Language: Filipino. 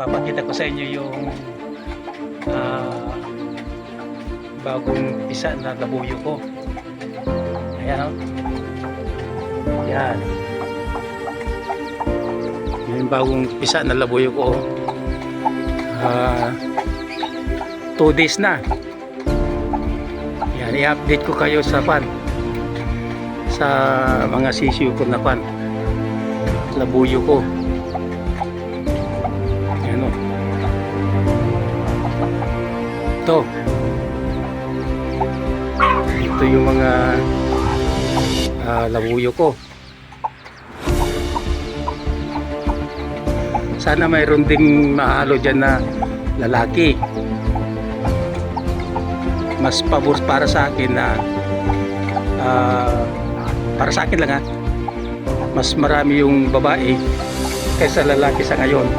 papakita ko sa inyo yung bagong pisa na labuyo ko. Ayan, yan yung bagong pisa na labuyo ko. 2 days na. Yan, i-update ko kayo sa sa mga sisiyo ko na labuyo ko. Yan o. Ito yung mga labuyo ko. Sana mayroon ding mahalo dyan na lalaki. Mas pabor para sa akin na para sa akin lang mas marami yung babae kaysa lalaki sa ngayon.